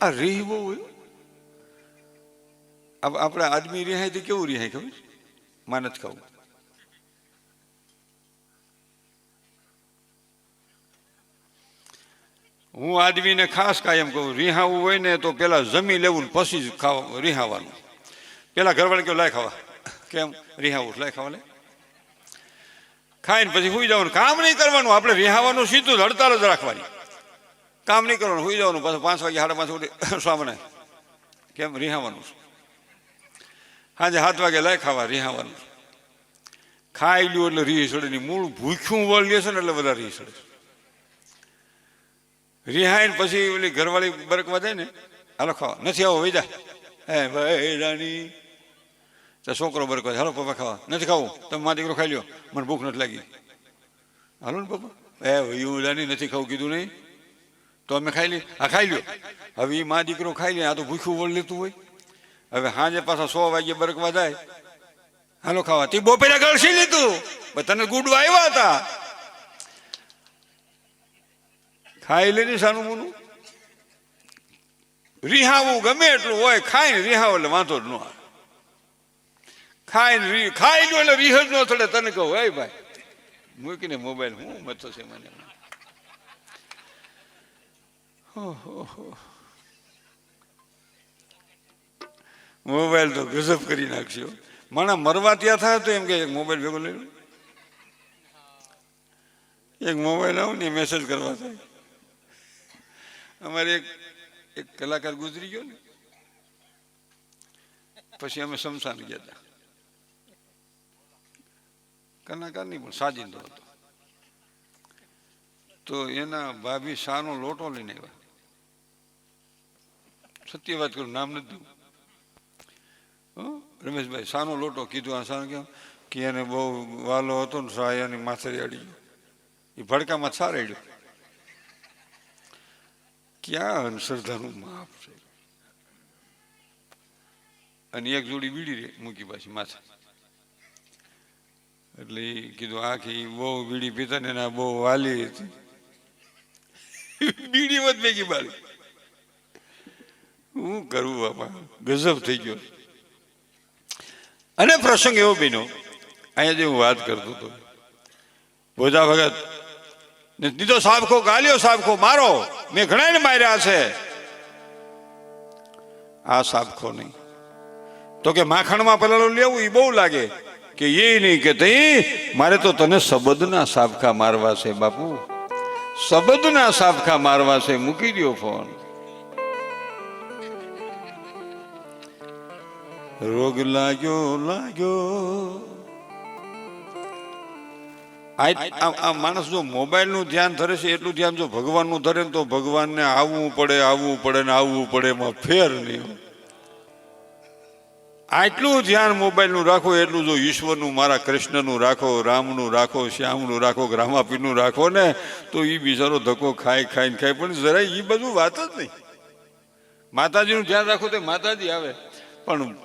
આ રીહ બહુ હોય. આપણે આદમી રિહાય તો કેવું રિહાય ખબર? માન જ ખાવું. હું આદમીને ખાસ કાયમ કહું, રિહાવું હોય ને તો પેલા જમી લેવું પછી જ ખાવા રિહાવાનું. પેલા ઘરવાળા કેવું લાય ખાવા, કેમ રિહાવું લાય ખાવા લે, ખાઈને પછી સુઈ જવાનું. કામ નહીં કરવાનું, આપણે રિહાવાનું સીધું જ હડતાલ જ રાખવાની. કામ નહીં કરવાનું, સુઈ જવાનું. પાછું 5 વાગે 5:30 ઉઠી સ્વામને કેમ રિહાવાનું. સાંજે 7 વાગે લાય ખાવા રિહાવાનું. ખાઈ લ્યો એટલે રીહ સડે નહીં. મૂળ ભૂખ્યું વળ લે છે ને એટલે બધા રીહ સડે. રિહાઈને પછી ઓલી ઘરવાળી બરકવા જાય ને, હાલો ખાવા નથી આવો વૈદા હે ભાઈ રાણી. તો છોકરો બરકવા, હાલો પપ્પા ખાવા નથી ખાવું, તમે મા દીકરો ખાઈ લ્યો, મને ભૂખ નથી લાગી. હાલો ને પપ્પા, હે ભાઈ રાણી નથી ખાવું કીધું નહીં તો અમે ખાઈ લઈએ. હા ખાઈ લ્યો. હવે એ મા દીકરો ખાઈ લે, આ તો ભૂખ્યું વળ લેતું હોય. હવે સાંજે પાછા 100 વાગે બરકવા જાય, હાલો ખાવા. તે બપોરે ગળસી લીધું, તને ગુડવા આવ્યા હતા. ખાઈ લેની સાનું મોનું. રિહાવું ગમે એટલું હોય, ખાઈને રિહાવ એટલે વાંધો જ ન આવે. ખાઈને ખાઈ લો એટલે રીહ જ ન થડે. તને કહું હે ભાઈ મૂકીને મોબાઈલ હું મતો છે મને. મોબાઈલ તો ગજબ કરી નાખશો. માણા મરવા ત્યાં થાય તો એમ કે એક મોબાઈલ ભેગો લઈ લો. એક મોબાઈલ આવું ને મેસેજ કરવા થાય. અમારે એક કલાકાર ગુજરી ગયો ને, પછી અમે શમશાન ગયા હતા. કલાકાર નહીં પણ સાજિંદો હતો. તો એના ભાભી શાનો લોટો લઈને આવ્યા. સત્ય વાત કરું, નામ નથી દઉં. રમેશભાઈ શાનો લોટો કીધું. આ શાનો કેમ કે એને બહુ વાલો હતો ને શા એની માથે અડી ગયો. એ ભડકામાં સાર અડ્યો. ક્યાં અંધશ્રદ્ધાનું માપ છે. અને એક જોડી બીડી મૂકી પાછી માથે. એટલે એ કીધું આખી બહુ બીડી પીતા ને એના બહુ વાલી હતી. બીડી મત ભેગી બાળી. હું કરવું બાપા, ગજબ થઈ ગયો. અને પ્રસંગ એવો બન્યો, અહીંયા જે હું વાત કરતો હતો, ભોજા ભગત દીધો સાબખો, ગાલ્યો સાબખો, મારો મેં ઘણાને માર્યા છે, આ સાબખો નહીં. તો કે માખણમાં પલાળું લેવું એ બહુ લાગે કે એ નહીં કે તઈ મારે તો તને શબ્દના સાબખા મારવા છે બાપુ, શબ્દના સાબખા મારવા છે. મૂકી દો ફોન. રોગ લાગ્યો. આ માણસ જો મોબાઈલનું ધ્યાન ધરે છે એટલું ધ્યાન જો ભગવાનનું ધરે ને તો ભગવાનને આવવું પડે ને આવવું પડે, એમાં ફેર નહીં. આટલું ધ્યાન મોબાઈલનું રાખો એટલું જો ઈશ્વરનું, મારા કૃષ્ણનું રાખો, રામનું રાખો, શ્યામનું રાખો, રામાપીરનું રાખો ને તો એ બિચારો ધક્કો ખાય પણ જરાય એ બધું વાત જ નહીં. માતાજીનું ધ્યાન રાખો તો માતાજી આવે, પણ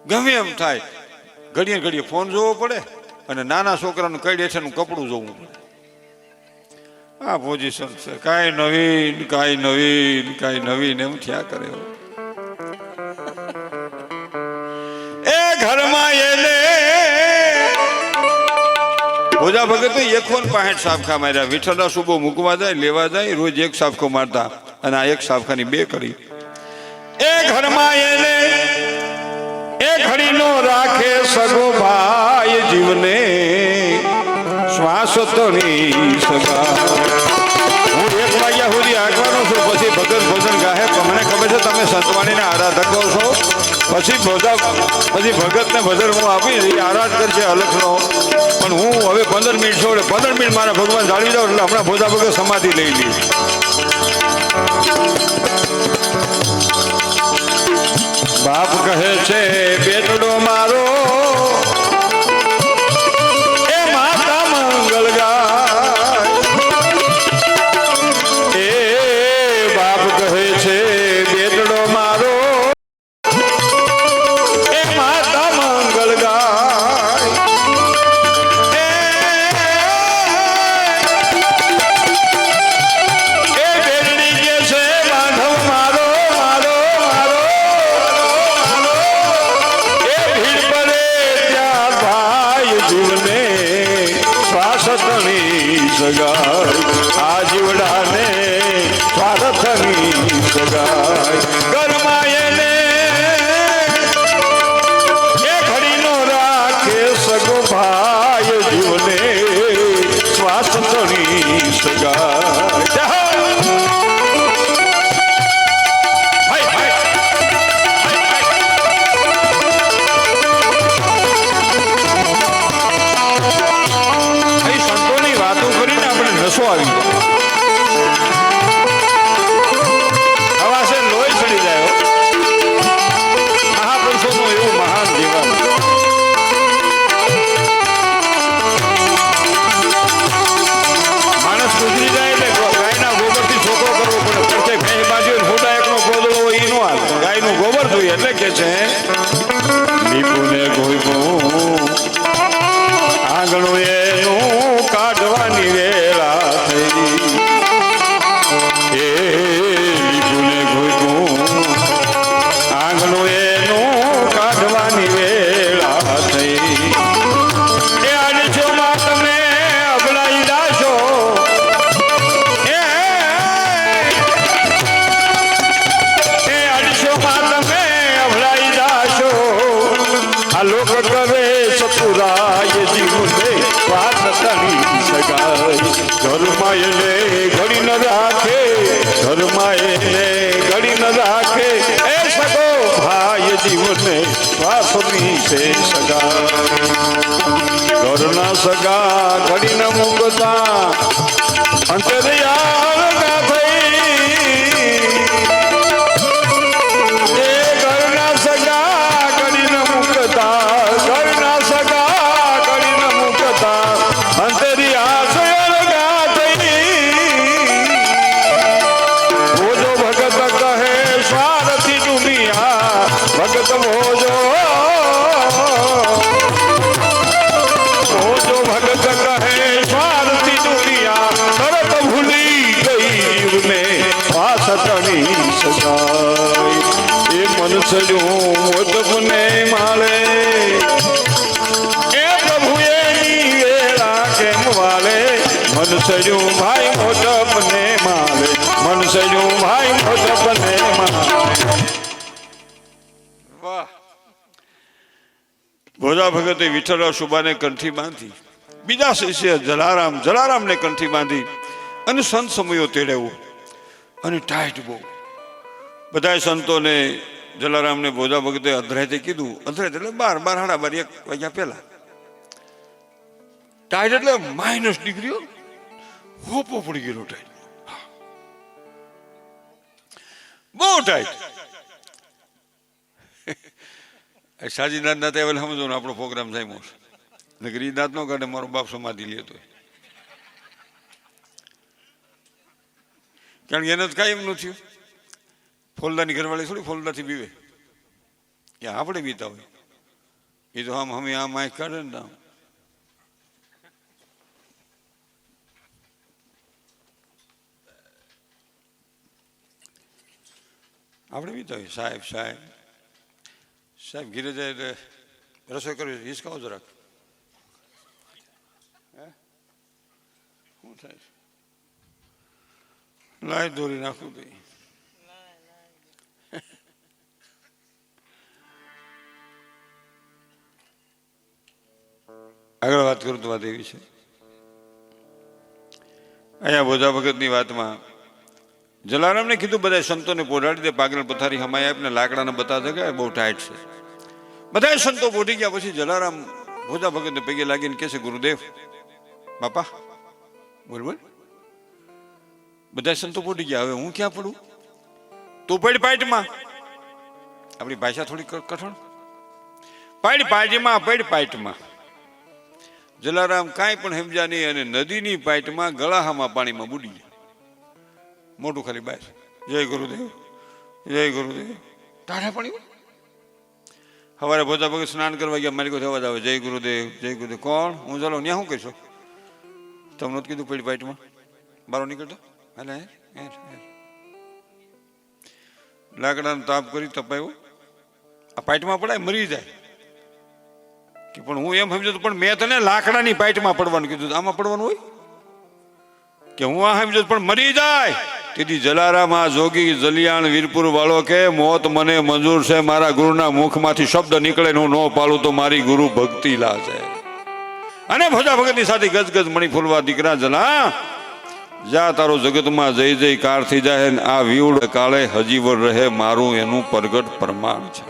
ગમે એમ થાય ઘડીએ ફોન જોવો પડે અને નાના છોકરાનું કઈ હેઠળનું કપડું જોવું પડે. આ પોઝિશન છે. કાંઈ નવીન એમ થયા કરે. એ ઘરમાં એને ભોજા ભગત 165 સાબખા માર્યા. વિઠ્ઠલના શુભો મૂકવા જાય, લેવા જાય, રોજ એક સાબખો મારતા અને આ એક સાબખાની 2 કરી. એ ઘરમાં એને એ ઘડીનો રાખે સગો ભાઈ, જીવને શ્વાસ તણી સગા. હું 1 વાગ્યા સુધી આગવાનો છું, પછી ભગત ભોજન ગાહે. તમને ખબર છે તમે સંતવાણીના આરાધકો છો. પછી ભગતને ભજન હું આપીશ, એ આરાધ કરશે અલખનો. પણ હું હવે 15 મિનિટ છોડે 15 મિનિટ મારા ભગવાન જાળવી જાઉં એટલે હમણાં ભોજા ભગત સમાધિ લઈ લી. બાપ કહે છે બેટડો મારો એ માતા મંગલ ગાય. એ બાપ કહે છે બેટડો મારો એ માતા મંગલ ગાય. એ બેટડી કે છે માધવ સગાઈ ઘરમાં એને એ ઘડીનો રાખે સગો ભાઈ જીવને શ્વાસ તણી સગાઈ નશો આવી હવાશે લોહી ચડી જાય મહાપુરુષોનું એવું મહાન જીવન માણસ ગુજરી જાય એટલે ગાયના ગોબરથી છોકરો કરવો પડે પછી ભેંસ બાજુ ખોટા એકનો ગોદડો હોય એ નો હાલ ગાયનું ગોબર જોઈએ એટલે કે છે લીપુને ગોઈબું આંગણું એનું કાઢવાની વેળા થઈ એ લીપુને ગોઈબું આંગણું એનું કાઢવાની વેળા થઈ એ આડછોમાં તમે અબલાઈ દાશો એ આડછોમાં તમે અબલાઈ દાશો આ લોક કરે સતુરાય જીવને વાત તણી સગાઈ ઘરમાં એને ઘડી ન રાખે ઘરમાં એને ઘડી ન રાખે એ સગો ભાઈ જીવને શ્વાસની છે સગાઈ ઘરના સગા ઘડી ન મૂકતા અંતરિયાળ ના થઈ એ ઘરના સગા ઘડી ન મૂકતા ઘરના સગા ઘડી ન મૂકતા અંતરિયાળ if સડ્યું મોતપને માળે એ પ્રભુએ ની વેળા કેમ વાલે મન સડ્યું ભાઈ મોતપને માળે મન સડ્યું ભાઈ મોતપને માળે. વાહ! ભોજા ભગતે વિઠ્ઠલરાવ સુબાને કંઠી બાંધી, બીજા શિષ્ય જલારામને કંઠી બાંધી અને સંત સમયો તેડાવ્યો અને ટાઈટ બહુ. બધા સંતોને જલારામને ભોજા ભગતે અધરાઈતે કીધું. અધરાઈત એટલે 12 1 વાગ્યા પહેલા. ટાઈટ એટલે -ડિગ્રીઓ હોપો પડી ગયેલો ટાઈટ, બહુ ટાઈટ. સાજીનાથ ના ત્યાં સમજો ને આપણો પ્રોગ્રામ થાય નગરીનાથ નો કાઢે મારો બાપ સમાધિ લેતો, કારણ કે એને જ કાંઈ એમ ન થયું. ફોલદાની ઘરવાળી થોડી ફોલદાથી બીવે, કે આપણે બીતા હોય. એ તો આમ અમે આમ આંખ કાઢે ને આમ. આપણે બીતા હોય. સાહેબ ઘીરે જાય એટલે રસોઈ કરવી, હિસકાવો જરાક. શું થાય? લાઈ દોરી નાખું તો આગળ વાત કરું તો વાત એવી છે. અહીંયા ભોજા ભગતની વાતમાં જલારામને કીધું બધા સંતોને પોઢાડી દે, પાગલ પથારી હમાય આપને લાકડાને બતાવે કે બહુ ટાઈટ છે. બધા સંતો પોઢી ગયા પછી જલારામ ભોજા ભગતને પગે લાગીને કહે છે, ગુરુદેવ બાપા બોલ. બધા સંતો પોઢી ગયા, હવે હું ક્યાં પડું? તું પડ પાઇટમાં. આપણી ભાષા થોડી કઠણ. પડ પાઇટમાં. જલારામ કાંઈ પણ સમજ્યા નહીં અને નદીની પાઇટમાં ગળાહામાં પાણીમાં બુડી ગયા. મોટું ખાલી બહાર, જય ગુરુદેવ ટાઢા પાણી. સવારે ભોજા ભગત સ્નાન કરવા ગયા, મારી કોઈ અવાજ આવે, જય ગુરુદેવ. કોણ? હું ચાલો ત્યાં શું કહીશો? તમને જ કીધું પડી પાઇટમાં બારો નીકળતો. લાકડાનો તાપ કરી તપાયો, આ પાઇટમાં પડાય મરી જાય. કે પણ હું એમ સમજતો, પણ મેં તને લાકડાની પાઇટમાં પડવાનું કીધું, આમાં પડવાનું હોય કે હું આ સમજતો પણ મરી જાય. તેથી જલારામ જોગી જલિયાણ વીરપુર વાળો કે મોત મને મંજૂર છે, મારા ગુરુના મુખમાંથી શબ્દ નીકળે હું ન પાડું તો મારી ગુરુ ભક્તિ લાજે. અને ભજા ભગતની સાથે ગજગજ મણિફૂલવા દીકરા જલા જા તારો જગતમાં જય જયકાર થઈ જાય. આ વીવડ કાળે હજીવર રહે મારું એનું પ્રગટ પ્રમાણ છે.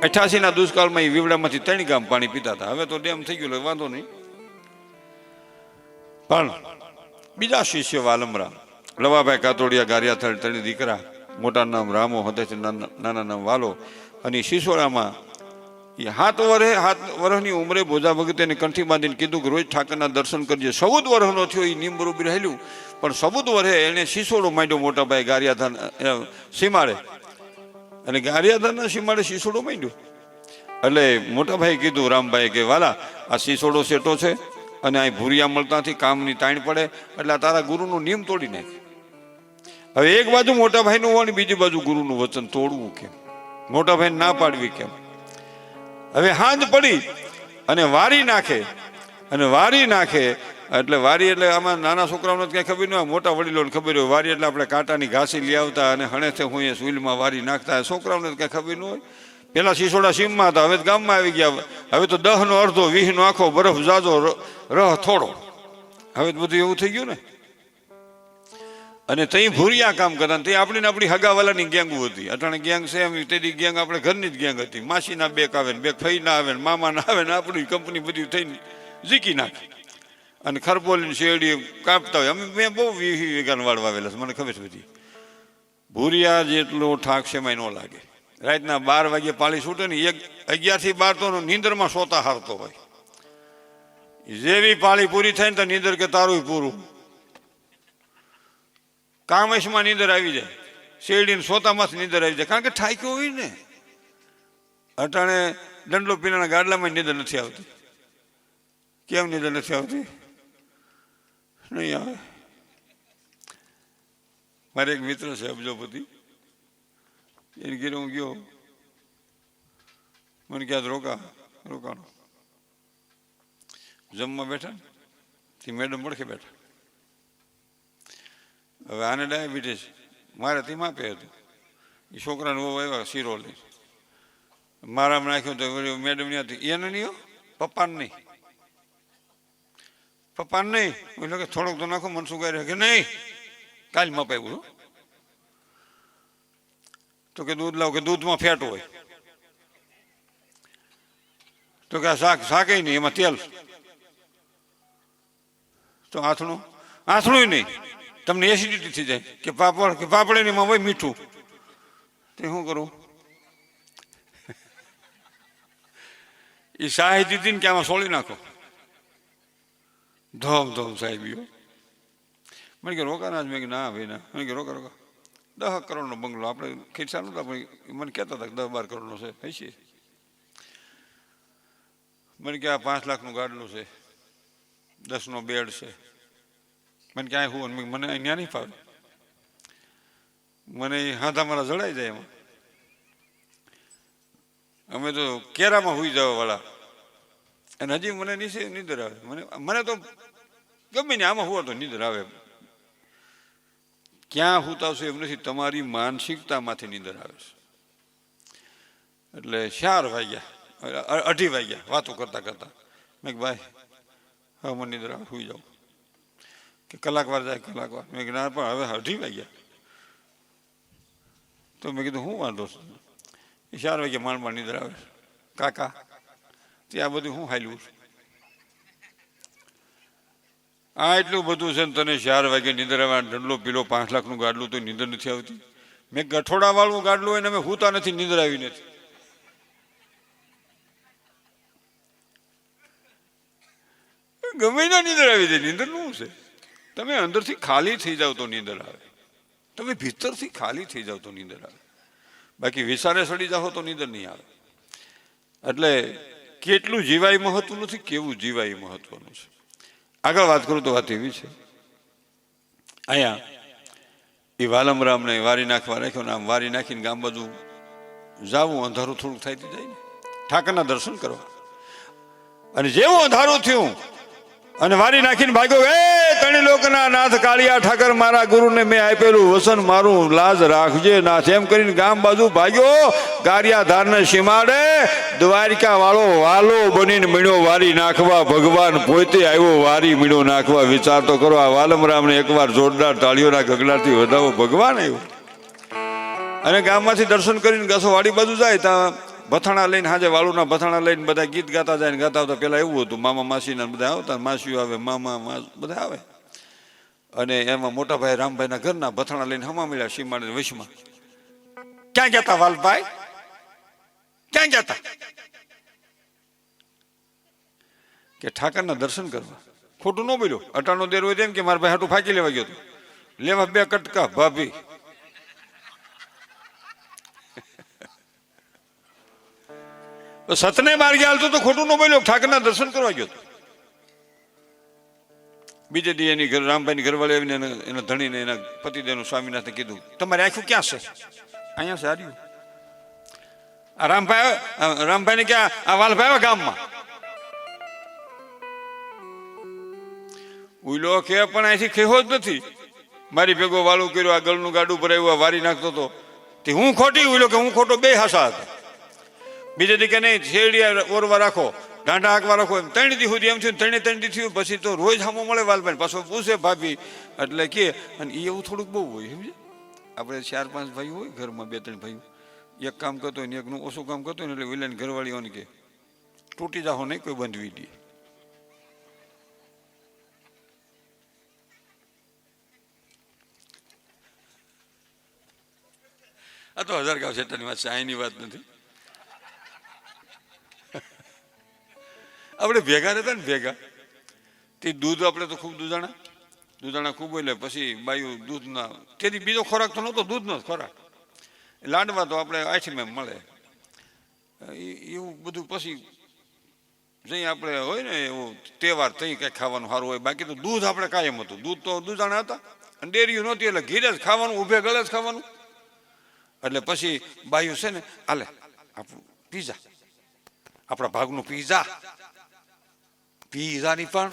88 ના દુષ્કાળમાં એ વીવડામાંથી 3 ગામ પાણી પીતા હતા. હવે તો ડેમ થઈ ગયું, વાંધો નહીં. પણ બીજા શિષ્ય વાલમરામ, લવાભાઈ કાતોડિયા, ગારિયા ત્રણેય દીકરા, મોટા નામ રામો હતે, નાના નામ વાલો. અને શિશોરામાં એ 7 વર્ષની ઉંમરે બોજા ભગતે કંઠી બાંધીને કીધું કે રોજ ઠાકરના દર્શન કરજે. 14 વર્ષનો થયો એ નીમ બરોબર રહેલું, પણ 14 વર્ષે એને શિશોડો માંડ્યો મોટા ભાઈ ગારિયાધાન સીમાડે. અને ગારિયાધાનના સીમાડે શિશોડો માંડ્યો. એટલે મોટા ભાઈ કીધું રામભાઈ કે વાલા આ શિશોડો સેટો છે અને અહીં ભૂરિયા મળતાથી કામની તાણ પડે એટલે તારા ગુરુનું નિયમ તોડી નાખે. હવે એક બાજુ મોટા ભાઈનું હોય ને બીજી બાજુ ગુરુનું વચન તોડવું કેમ? મોટા ભાઈને ના પાડવી કેમ? હવે હાંજ પડી અને વારી નાખે. અને વારી નાખે એટલે વારી એટલે આમાં નાના છોકરાઓને કઈ ખબર ન હોય, મોટા વડીલોને ખબર હોય. વારી એટલે આપણે કાંટાની ઘાસી લઈ આવતા અને હણેથી હું એ સુઈલમાં વારી નાખતા. છોકરાઓને કઈ ખબર ન હોય. પેલા શિશોડા સીમમાં હતા, હવે ગામમાં આવી ગયા. હવે તો 10 નો અડધો, 20 નો આખો, બરફ જાજો, રહ થોડો. હવે બધું એવું થઈ ગયું ને. અને તઈ ભૂરિયા કામ કરતા. તે આપણી હગાવાલાની ગેંગો હતી. અટાણે ગેંગ છે એમ તેની ગેંગ આપણે ઘરની જ ગેંગ હતી. માસીના બેક આવે ને, બેક ફઈના આવે ને, મામાના આવે ને, આપણી કંપની બધી થઈને ઝીકી નાખે. અને ખરબોલીને શેરડી કાપતા હોય. મેં બહુ 20 વીઘાનો વાળ વાવેલા છે, મને ખબર છે બધી. ભૂરિયા જેટલો ઠાક સેમાય ન લાગે. રાતના 12 વાગે પાળી છૂટે ને, 11 થી 12 તો નીંદરમાં સોતા હારતો હોય. જેવી પાળી પૂરી થાય ને તો નીંદર કે તારું પૂરું. કામેશમાં નીંદર આવી જાય, શેરડીને સોતામાં નીંદર આવી જાય, કારણ કે ઠાક્યો હોય ને. અટાણે દંડલો પીનાના ગાડલામાં નીંદર નથી આવતી. કેમ નીંદર નથી આવતી? નહીં આવે. મારે એક મિત્ર છે અબજોપતિ, એની ઘેરે હું ગયો. મને ક્યાં રોકાણો જમવા બેઠા તે મેડમ પડખે બેઠા. હવે આને ડાયાબિટીસ, મારે તે માપે હતું. એ છોકરાને બહુ આવ્યા શીરો લઈ મારામાં નાખ્યો તો મેડમ ની હતી. એને નહીં, પપ્પાને નહીં, પપ્પાને નહીં. એટલે કે થોડોક તો નાખો, મનસુખ રહે કે નહીં, કાલ મપાવ્યું. તો કે દૂધ લાવ, કે દૂધમાં ફેટ હોય. તો કે આ શાક નહીં, એમાં તેલ. તો આથણું નહીં, તમને એસિડિટી થઈ જાય. કે પાપડ એમાં હોય મીઠું. તે શું કરું? એ શાહી દીધી ને કે આમાં સોળી નાખો. ધોમ સાહેબીઓ. મને કે રોકાના જ. મેં કે ના ભાઈ ના. મને કે રોકા 10 કરોડનો બંગલો. આપણે ખીરસા નહોતા પણ મને કહેતા હતા કે 10-12 કરોડનો છે. પૈસે મને કે આ 5 લાખનું ગાડલું છે, 10 નો બેડ છે. મને ક્યાંય હું મને અહીંયા નહીં ફાવે. મને હાથા મારા જડાઈ જાય એમાં. અમે તો કેરામાં હુઈ જવા વાળા. અને હજી મને નીંદર આવે. મને તો ગમે ને આમાં હુવા તો નીંદર આવે. ક્યાં હુતાવશો એમ નથી, તમારી માનસિકતામાંથી નીંદર આવે છે. એટલે 4 વાગ્યા, 2:30 વાગ્યા વાતો કરતા મેં કે ભાઈ હવે મને નીંદર આવે, સુઈ જાઉં. કે કલાક વાર જાય, કલાક વાર. મેં કીધું ના પણ હવે 2:30 વાગ્યા. તો મેં કીધું શું વાંધો છે? એ 4 વાગ્યા માંડ નીંદર આવે. કાકા ત્યાં બધું શું હાલ્યું છે? આ એટલું બધું છે ને તને 4 વાગે નીંદર આવે. ઢંડલો પીલો 5 લાખનું ગાડલું તો નીંદર નથી આવતી. મેં ગઠોડા વાળું ગાડલું હોય ને અમે હુતા નથી, નીંદર આવી નથી. ગમે ના નીંદર આવી જાય. નીંદર શું છે? તમે અંદરથી ખાલી થઈ જાવ તો નીંદર આવે. તમે ભીતરથી ખાલી થઈ જાવ તો નીંદર આવે. બાકી વિચારે સડી જાઓ તો નીંદર નહીં આવે. એટલે કેટલું જીવાય મહત્વ નથી, કેવું જીવાય મહત્વનું છે. આગળ વાત કરું તો વાત એવી છે, અહીંયા એ વાલમરામને વારી નાખવા રાખ્યો ને આમ વારી નાખીને ગામ બાજુ જાવું. અંધારું થોડુંક થાય જાય ને ઠાકરના દર્શન કરવા. અને જેવું અંધારું થયું અને વારી નાખીને ભાગ્યો, એ તણી લોકના નાથ કાળિયા ઠાકર, મારા ગુરુને મેં આપેલું વસન મારું લાજ રાખજે નાથ. એમ કરીને ગામ બાજુ ભાગ્યો. ગારિયાધારને સીમાડે દ્વારિકા વાળો વાલો બનીને મીણ્યો વારી નાખવા. ભગવાન પોતે આવ્યો વારી મીણો નાખવા. વિચાર તો કરો, આ વાલમરામને એકવાર જોરદાર તાળીઓના ગગડાથી વધાવો. ભગવાન આવ્યો અને ગામમાંથી દર્શન કરીને ઘસો વાડી બાજુ જાય. ત્યાં ભથાણા લઈને હાજે વાળુના ભથાણા લઈને બધા ગીત ગાતા જાય ને ગાતા આવતા. પેલા એવું હતું, મામા માસીના બધા આવતા, માસીઓ આવે, મામા બધા આવે. અને એમાં મોટા ભાઈ રામભાઈના ઘરના ભથાણા લઈને હમા મળ્યા સીમાડે વશમાં. ક્યાં ગયા વાલભાઈ, ક્યાં ગયા? કે ઠાકરના દર્શન કરવા. ખોટું ન બોલ્યો. અટાણો દેર હોય તેમ કે મારા ભાઈ હાટું ફાંકી લેવા ગયો હતો. લેવા 2 કટકા ભાભી. સતને માર્ગે હાલતો તો ખોટું ન બોલ્યો. ઠાકરના દર્શન કરવા ગયો. બીજે દી એની ઘર રામભાઈની ઘરવાળી આવીને એના ધણીને એના પતિદેવનું સ્વામિનાથને કીધું, તમારે આખું ક્યાં છે? અહીંયા છે હાર્યું. આ રામભાઈને ક્યાં? આ વાલભાઈ આવ્યા ગામમાં. ઉલો કે પણ અહીંથી ખેહો જ નથી. મારી ભેગો વાલું કર્યો, આ ગળનું ગાડું પર આવ્યું, વારી નાખતો હતો. તે હું ખોટી, ઉલો કે હું ખોટો, બે હાસા હતા. બીજે દી કે નહીં, શેરડિયા ઓરવા રાખો, ઢાંઢા હાંકવા રાખો. એમ 3 દી સુધી એમ થયું. 3 દી થયું પછી તો રોજ સામો મળે વાલભાઈ. પાછો પૂછે ભાભી એટલે કે. અને એવું થોડુંક બહુ હોય સમજે. આપણે 4-5 ભાઈઓ હોય ઘરમાં, 2-3 ભાઈઓ, એક કામ કરતો હોય ને એકનું ઓછું કામ કરતો હોય ને એટલે વિલાની ઘરવાળીઓને કે તૂટી જાઓ નહીં, કોઈ બંધવી દે. આ તો 1000 ગાંવ શેતાની વાત છે, અહીંની વાત નથી. આપણે ભેગા રહેતા ને ભેગા, તે દૂધ આપણે તો ખૂબ દૂધાણા ખૂબ હોય. પછી બાયું દૂધના, તેથી બીજો ખોરાક તો નહોતો, દૂધનો જ ખોરાક. લાડવા તો આપણે 8 મળે એવું બધું. પછી જઈ આપણે હોય ને એવું તહેવાર તઈ કંઈક ખાવાનું સારું હોય. બાકી તો દૂધ આપણે કાયમ હતું. દૂધ તો દૂધાણા હતા અને ડેરીઓ નહોતી એટલે ઘીરે જ ખાવાનું, ઊભે ગળે જ ખાવાનું. એટલે પછી બાયું છે ને, હાલે આપણું પીઝા, આપણા ભાગનું પીઝાની પણ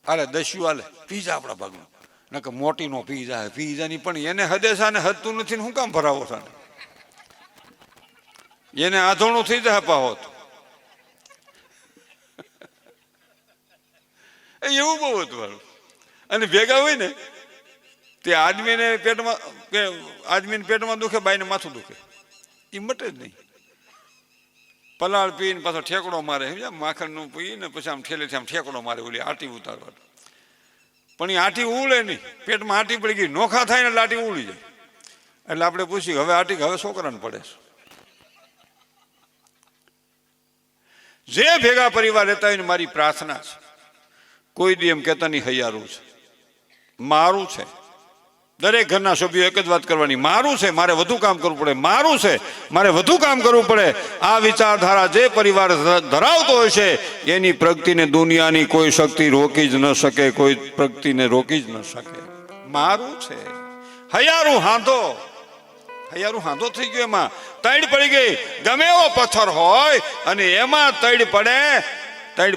હાલે, દસ્યું હાલે પીઝા આપણા ભાગનું. ના કે મોટીનો પીઝા, પીઝાની પણ એને હદેસા ને હદતું નથી ને શું કામ ભરાવો છે? એને આધોણું થઈ જાય પાહોત. એવું બહુ હતું મારું. અને ભેગા હોય ને તે આદમીને પેટમાં દુખે, બાઈને માથું દુખે, એ મટે જ નહીં. પલાળ પીને પાછો ઠેકડો મારે, સમજ્યા? માખણનું પીને પછી આમ ઠેલેથી આમ ઠેકડો મારે, ઓલી આટી ઉતારવા. પણ એ આટી ઉળે નહીં, પેટમાં આટી પડી ગઈ, નોખા થાય ને એટલે આટી ઉળી જાય. એટલે આપણે પૂછ્યું, હવે આટી હવે છોકરાને પડે છે. જે ભેગા પરિવાર રહેતા હોય ને, મારી પ્રાર્થના છે, કોઈ દી એમ કહેતા નહીં હૈયારું છે, મારું છે. દરેક ઘરના સભ્યો એક જ વાત કરવાની, મારું છે, મારે વધુ કામ કરવું પડે, મારું છે, મારે વધુ કામ કરવું પડે. આ વિચારધારા જે પરિવાર ધરાવતો હોય છે એની પ્રગતિને દુનિયાની કોઈ શક્તિ રોકી જ ન શકે, કોઈ પ્રગતિને રોકી જ ન શકે. મારું છે. હૈયારું હાંધો થઈ ગયો, એમાં તૈડ પડી ગઈ. ગમે એવો પથ્થર હોય અને એમાં તૈડ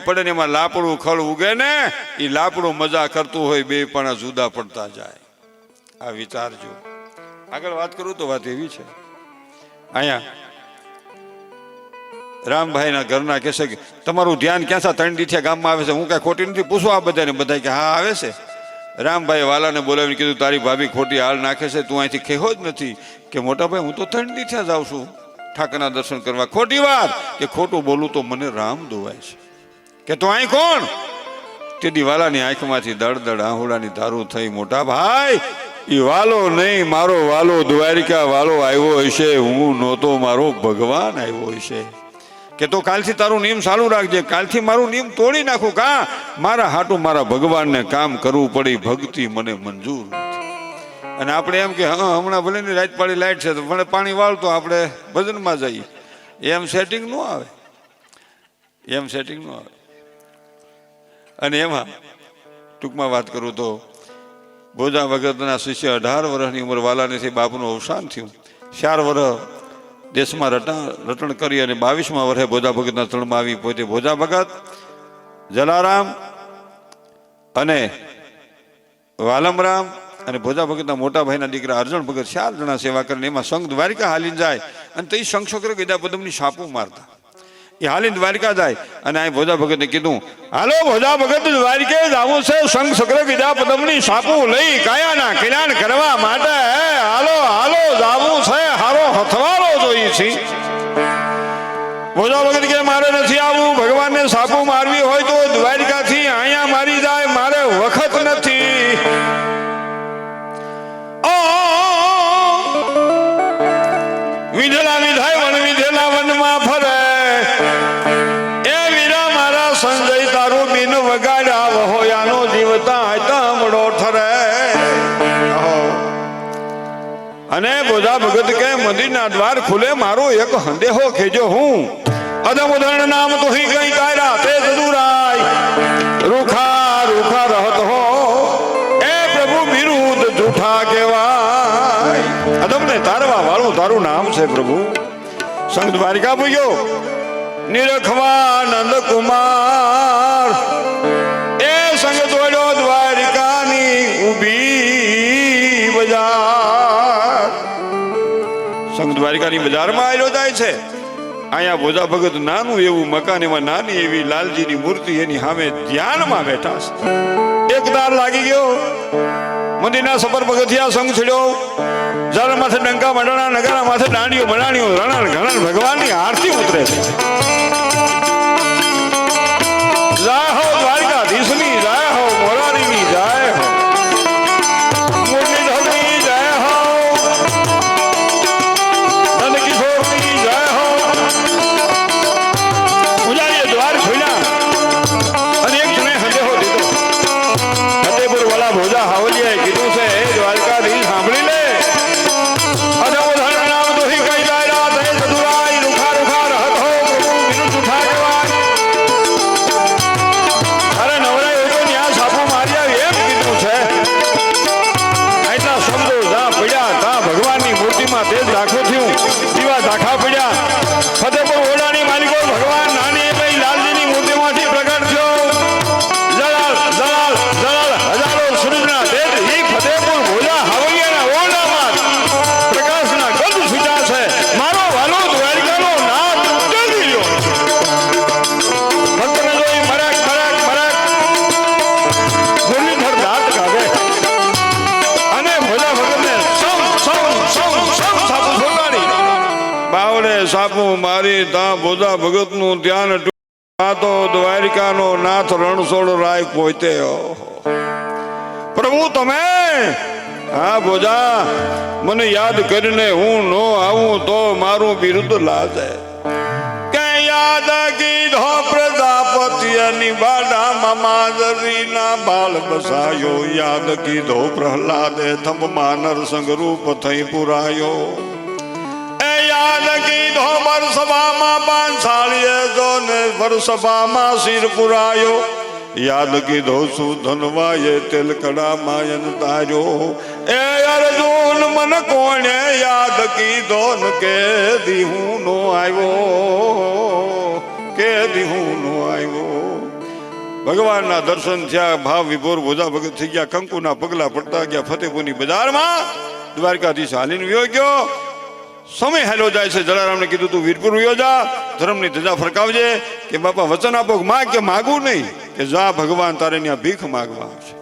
પડે ને એમાં લાપડું ખળ ઉગે ને, એ લાપડું મજા કરતું હોય, બે પણ જુદા પડતા જાય. આ વિચારજો. આગળ વાત કરું તો વાત એવી છે, અહીંયા રામભાઈના ઘરના કહેશે કે તમારું ધ્યાન ક્યાં છે? 3 દી થયા ગામમાં આવે છે, હું કાંઈ ખોટી નથી? પૂછો આ બધાને. બધા કે હા આવે છે. રામભાઈ વાલાને બોલાવીને કીધું, તારી ભાભી ખોટી હાલ નાખે છે, તું અહીંથી ખેહો જ નથી. કે મોટા ભાઈ, હું તો 3 દી થયા જાઉં છું ઠાકરના દર્શન કરવા. ખોટી વાત. કે ખોટું બોલું તો મને રામ દોવાય છે. કે તું અહીં કોણ? તે દિવાલાની આંખમાંથી દળદળ આહુડાની ધારું થઈ. મોટા ભાઈ, એ વાલો નહીં, મારો વાલો દ્વારિકા વાલો આવ્યો હશે, હું નહોતો, મારો ભગવાન આવ્યો હશે. કે તો કાલથી તારું નિયમ ચાલુ રાખજે. કાલથી મારું નિયમ તોડી નાખું. કા? મારા હાટું મારા ભગવાનને કામ કરવું પડી, ભક્તિ મને મંજૂર નથી. અને આપણે એમ કે હા હમણાં ભલે ની રાત પાડી લાઈટ છે તો ભલે પાણી વાળતો આપણે ભજનમાં જઈએ, એમ સેટિંગ ન આવે. અને એમાં ટૂંકમાં વાત કરું તો ભોજા ભગતના શિષ્ય 18 વર્ષની ઉંમર વાલાનેથી બાપનું અવસાન થયું. 4 વર્ષ દેશમાં રટણ કરી અને 22મા વર્ષે ભોજા ભગતના તળમાં આવી. પોતે ભોજા ભગત, જલારામ અને વાલમરામ અને ભોજા ભગતના મોટા ભાઈના દીકરા અર્જુન ભગત 4 જણા સેવા કરીને એમાં સંઘ દ્વારિકા હાલીને જાય અને તે શંખ ચક્ર ગદા પદમની છાપું મારતા. એ હાલીને દ્વારિકા જાય અને આ ભોજા ભગતને કીધું, હાલો ભોજા ભગત દ્વારિકે જાવું છે, શંખ ચક્ર ગદા પદમની છાપું લઈ કાયાના કલ્યાણ કરવા માટે હાલો હાલો જાવું છે, હારો હથવારો જોઈ છે. ભોજા ભગત કે મારે નથી આવવું, ભગવાનને છાપું મારવી હોય તો દ્વારિકાથી અહીંયા મારી જાય, મારે વખત નથી. વિધેલા વિધાય વન વિધેલા વનમાં ફરે, એ વીરા મારા સંજય તારું બિન વગાડ્યા વહોયાનો જીવતા તમડો ઠરે. અને ભોજા ભગત કે મંદિરના દ્વાર ખુલે, મારો એક હંદેહો ખેજો હું, અદમ ઉદાહરણ નામ તો હી કઈ કાયરા તે જદુરાય, રૂખા રૂખા રહત હો એ પ્રભુ વિરુદ્ધ જૂઠા કહેવાય. અદમને તારવા વાળું તારું નામ છે પ્રભુ. સંઘ દ્વારિકા પૂગ્યો, નિરખવા નંદ કુમાર એ સંઘ દોડ્યો દ્વારિકાની ઊભી બજાર. સંઘ દ્વારિકાની બજારમાં આવેલો જાય છે. અહીંયા ભોજા ભગત નાનું એવું મકાન, એમાં નાની એવી લાલજીની મૂર્તિ એની સામે ધ્યાનમાં બેઠા છે. એક દાર લાગી ગયો, મંદિરના સફર પગથિયા સંગ છેડ્યો, ઝાડ માથે ડંકા મંડળા, નગારા માથે દાંડીઓ બનાણીઓ, રણાણ ઘણાણ ભગવાનની આરતી ઉતરે છે. જય હો દ્વારકાધીશની, જય હો મોરારીની, જય હો મુરલીધરની, જય હો નંદકિશોરની, જય હો. પૂજારીએ દ્વાર ખોલ્યા અને એક જણે સંદેહો દીધો. ફતેપુર વાળા ભોજા હાવલિયાએ કીધું છે, હે દ્વારકાધીશ સાંભળી લે, સાપું મારી તા ભોજા ભગત નું ધ્યાન તો દ્વારિકાનો નાથ રણછોડ રાય પોતે. પ્રભુ તમે હા ભોજા મને યાદ કરીને હું નો આવું તો મારું બિરુદ લાજે. કે યાદ કીધો પ્રજાપતિ નિવાડા મામાજરી ના બાળ બસાયો, યાદ કીધો પ્રહલાદે થંભમાં નરસંગ રૂપ થઈ પુરાયો. યાદ કીધો વરસભામાં પાંચાળીએ જો ને વરસભામાં શિર પુરાયો, યાદ કીધો સુધનવાયે તેલકડા માયન તાર્યો. એ અર્જુન મન કોણે યાદ કીધો ને કે દીહું નો આવ્યો, કે દીહું નો આવ્યો. ભગવાનના દર્શન થયા, ભાવ વિભોર ભોજા ભગત થઈ ગયા, કંકુના પગલા પડતા ગયા. ફતેપુરની બજારમાં દ્વારકાધીશ હાલીને વ્યો ગયો. સમય હેલો જાય છે. જલારામને કીધું તું વીરપુર વ્યો જા, ધર્મની ધજા ફરકાવજે. કે બાપા વચન આપો, માગ કે માગવું નહીં, કે જા ભગવાન તારે ત્યાં ભીખ માગવા આવશે.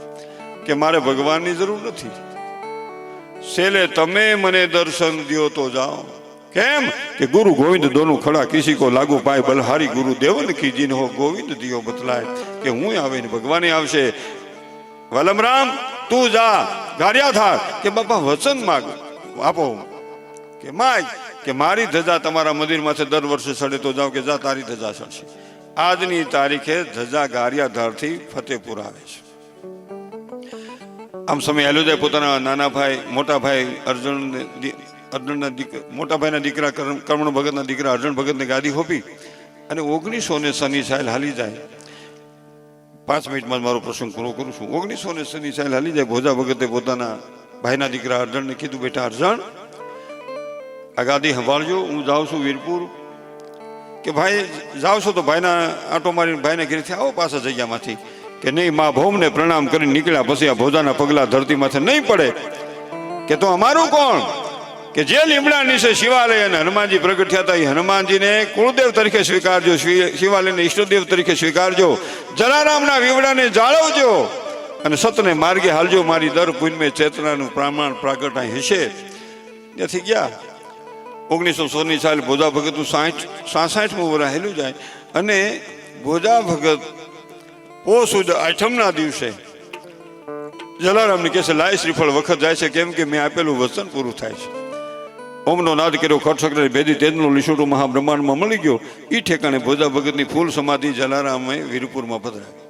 કે મારે ભગવાનની જરૂર નથી, છેલ્લે તમે મને દર્શન દો તો જાઓ. કેમ કે ગુરુ ગોવિંદ દોનું ખડા, કિસી કો લાગુ પાય બલહારી, ગુરુ દેવન કી જીન હો ગોવિંદ દિયો બતલાય. કે હું આવે ને ભગવાને આવશે. વલમરામ તું જા, ગાર્યા થા. કે બાપા વચન માગ આપો. કે માય કે મારી ધજા તમારા મંદિરમાંથી દર વર્ષે ચડે તો જાઓ. કે જા તારી ધજા ચડશે. આજની તારીખે ધજા ગારિયાધારથી ફતેપુર આવે છે. આમ સમય હેલો જાય. પોતાના નાના ભાઈ મોટા ભાઈ અર્જુનના મોટા ભાઈના દીકરા કર્મણ ભગતના દીકરા અર્જુન ભગતને ગાદી હોપી અને 1900 શનિ સાહેલ હાલી જાય. 5 મિનિટમાં મારો પ્રસંગ પૂરો કરું છું. 1900 શનિ સાહેલ હાલી જાય. ભોજા ભગતે પોતાના ભાઈના દીકરા અર્જુનને કીધું, બેટા અર્જુન આ ગાદી સંભાળજો, હું જાઉં છું વીરપુર. કે ભાઈ જાવ છો તો ભાઈના આંટો મારીને ભાઈને ઘરેથી આવો પાછા જગ્યામાંથી. કે નહીં, મા ભૌમને પ્રણામ કરીને નીકળ્યા પછી આ ભોજાના પગલા ધરતી માથે નહીં પડે કે તો અમારું કોણ, કે જે લીમડા નીચે શિવાલય અને હનુમાનજી પ્રગટ થયા હતા એ હનુમાનજીને કુળદેવ તરીકે સ્વીકારજો, શિવાલયને ઈષ્ટદેવ તરીકે સ્વીકારજો, જલારામના વીવડાને જાળવજો અને સતને માર્ગે હાલજો, મારી દર પુણ્ય ચેતનાનું પ્રમાણ પ્રાગટ હશે. ત્યાંથી ગયા 1916ની સાલ ભોજા ભગતનું 66મું વર્ષ હેલું જાય અને ભોજા ભગત પોષ સુદ આઠમના દિવસે જલારામને કહે છે લાય શ્રીફળ વખત જાય છે, કેમ કે મેં આપેલું વચન પૂરું થાય છે. ઓમનો નાદ કર્યો, ખટસકરે ભેદી તેજનો લીસોટો મહાબ્રહ્માંડમાં મળી ગયો. એ ઠેકાણે ભોજા ભગતની ફૂલ સમાધિ જલારામે વીરપુરમાં પધરાવી.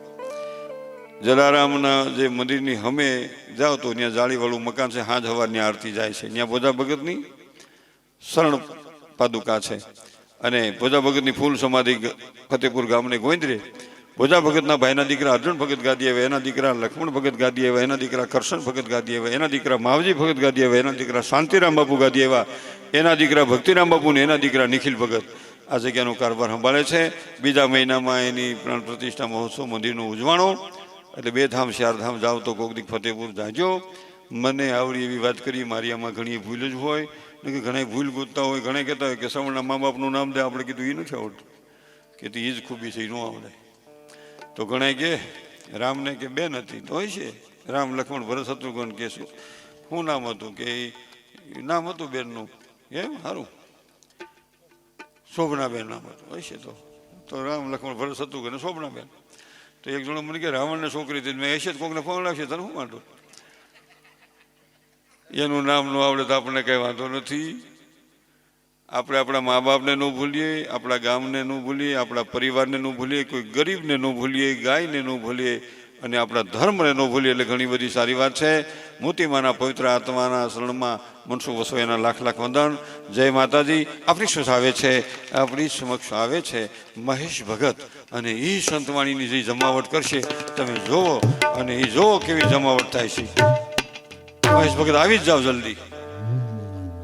જલારામના જે મંદિરની હમે જાઓ તો ત્યાં જાળીવાળું મકાન છે, હાજ હવારની આરતી જાય છે, ત્યાં ભોજા ભગતની શરણ પાદુકા છે. અને ભોજા ભગતની ફૂલ સમાધિ ફતેપુર ગામને ગોંદરે. ભોજા ભગતના ભાઈના દીકરા અર્જુન ભગત ગાદી આવ્યા, એના દીકરા લક્ષ્મણ ભગત ગાદી આવ્યા, એના દીકરા કરશન ભગત ગાદી આવ્યા, એના દીકરા માવજી ભગત ગાદી આવ્યા, એના દીકરા શાંતિરામ બાપુ ગાદી આવ્યા, એના દીકરા ભક્તિરામ બાપુ ને એના દીકરા નિખિલ ભગત આ જગ્યાનો કારભાર સંભાળે છે. બીજા મહિનામાં એની પ્રાણ પ્રતિષ્ઠા મહોત્સવ મંદિરનો ઉજવાણો. એટલે 2 ધામ 4 ધામ જાઓ તો કોક દીક ફતેપુર જાજો. મને આવડી એવી વાત કરી, મારી આમાં ઘણી ભૂલ જ હોય ને, કે ઘણા ભૂલ ગોતતા હોય, ઘણા કહેતા હોય કે સવર્ણના મા બાપનું નામ દે, આપણે કીધું એ નથી આવડતું, કે એ જ ખૂબી છે, એ ન આવડે. તો ઘણા કે રામને કે બેન હતી તો હોય છે, રામ લક્ષ્મણ ભરત શત્રુઘ્ન કે શું નામ હતું, કે નામ હતું બેનનું, એમ સારું શોભનાબેન નામ હતું હોય છે. તો રામ લક્ષ્મણ ભરત શત્રુઘ્ન શોભનાબેન. તો એક જણો મને કે રાવણને છોકરી હતી, મેં હશે કોકને ફોન લાગશે તને શું વાંધો, એનું નામ ન આવડે તો આપણને કઈ વાંધો નથી. આપણે આપણા મા બાપને ન ભૂલીએ, આપણા ગામને ન ભૂલીએ, આપણા પરિવારને ન ભૂલીએ, કોઈ ગરીબને ન ભૂલીએ, ગાયને ન ભૂલીએ અને આપણા ધર્મને ન ભૂલીએ. એટલે ઘણી બધી સારી વાત છે. મોતીમાના પવિત્ર આત્માના શરણમાં મનસુ વસો એના લાખ લાખ વંદન. જય માતાજી. આપણી સમક્ષ આવે છે મહેશ ભગત અને એ સંતવાણીની જે જમાવટ કરશે તમે જોવો, અને એ જોવો કેવી જમાવટ થાય છે. મહેશ ભગત આવી જ જાઓ જલ્દી.